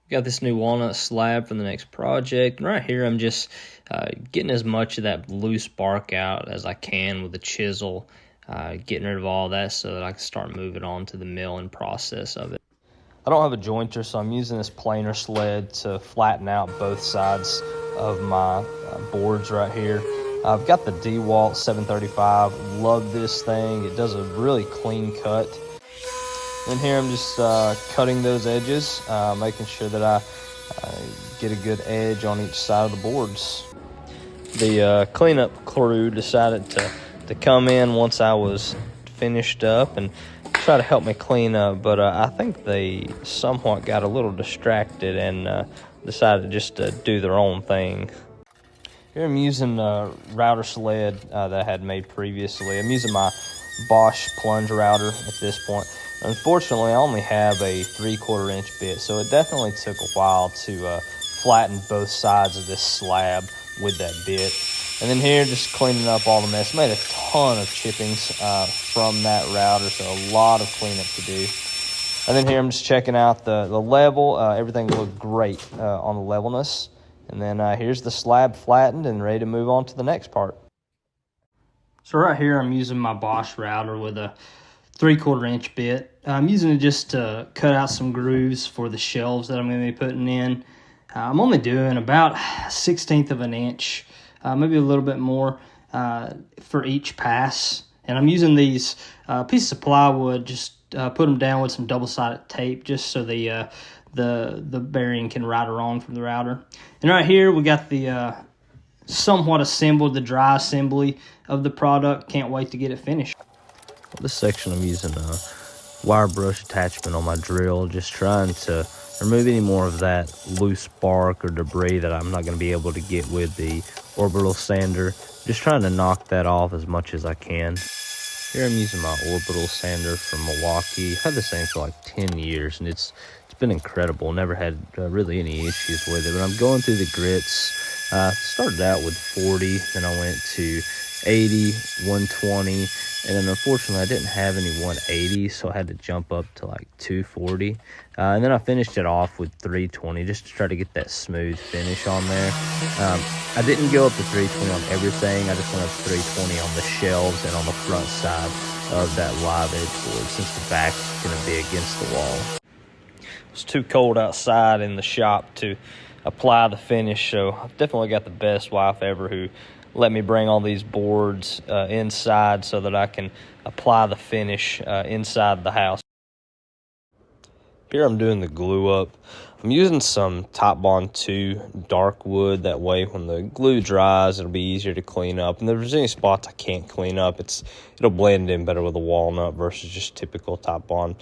Got this new walnut slab for the next project. And right here, I'm just getting as much of that loose bark out as I can with a chisel, getting rid of all that so that I can start moving on to the milling process of it. I don't have a jointer, so I'm using this planer sled to flatten out both sides of my boards right here. I've got the DeWalt 735. Love this thing. It does a really clean cut. And here I'm just cutting those edges, making sure that I get a good edge on each side of the boards. The cleanup crew decided to come in once I was finished up and try to help me clean up, but I think they somewhat got a little distracted and decided just to do their own thing. Here I'm using a router sled that I had made previously. I'm using my Bosch plunge router at this point. Unfortunately, I only have a 3/4 inch bit, so it definitely took a while to flatten both sides of this slab with that bit. And then here, just cleaning up all the mess. Made a ton of chippings from that router, so a lot of cleanup to do. And then here, I'm just checking out the level. Everything looked great on the levelness. And then here's the slab flattened and ready to move on to the next part. So right here, I'm using my Bosch router with a 3/4 inch bit. I'm using it just to cut out some grooves for the shelves that I'm going to be putting in. I'm only doing about 1/16 of an inch, maybe a little bit more for each pass. And I'm using these pieces of plywood, just put them down with some double-sided tape just so the bearing can ride along from the router. And right here we got the somewhat assembled, the dry assembly of the product. Can't wait to get it finished. This section I'm using a wire brush attachment on my drill, just trying to remove any more of that loose bark or debris that I'm not going to be able to get with the orbital sander. Just trying to knock that off as much as I can. Here I'm using my orbital sander from Milwaukee. I've had this thing for like 10 years and it's been incredible. Never had really any issues with it, but I'm going through the grits. Started out with 40, then I went to 80, 120, and then unfortunately I didn't have any 180, so I had to jump up to like 240. And then I finished it off with 320 just to try to get that smooth finish on there. I didn't go up to 320 on everything. I just went up to 320 on the shelves and on the front side of that live edge board, since the back is going to be against the wall. It's too cold outside in the shop to apply the finish, so I've definitely got the best wife ever who let me bring all these boards inside so that I can apply the finish inside the house. Here I'm doing the glue up. I'm using some Top Bond 2 dark wood. That way when the glue dries, it'll be easier to clean up. And if there's any spots I can't clean up, it'll blend in better with a walnut versus just typical Top Bond.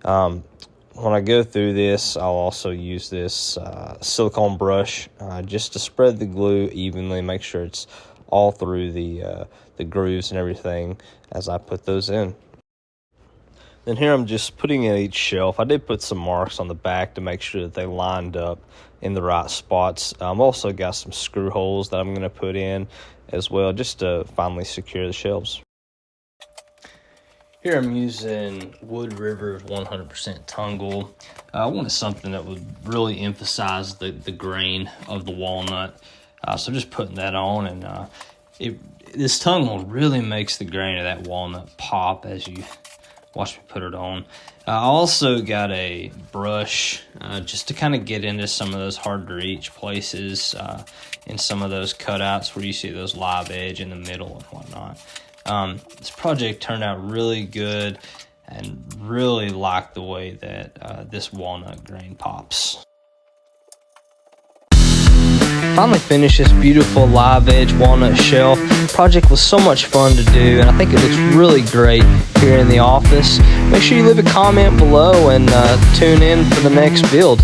When I go through this, I'll also use this silicone brush just to spread the glue evenly, make sure it's all through the grooves and everything as I put those in. Then here I'm just putting in each shelf. I did put some marks on the back to make sure that they lined up in the right spots. I've also got some screw holes that I'm going to put in as well, just to finally secure the shelves. Here I'm using Wood River 100% Tung. I wanted something that would really emphasize the grain of the walnut. So just putting that on, and this Tung really makes the grain of that walnut pop as you watch me put it on. I also got a brush just to kind of get into some of those hard to reach places in some of those cutouts where you see those live edge in the middle and whatnot. This project turned out really good and really like the way that this walnut grain pops. Finally finished this beautiful live edge walnut shelf. The project was so much fun to do, and I think it looks really great here in the office. Make sure you leave a comment below and tune in for the next build.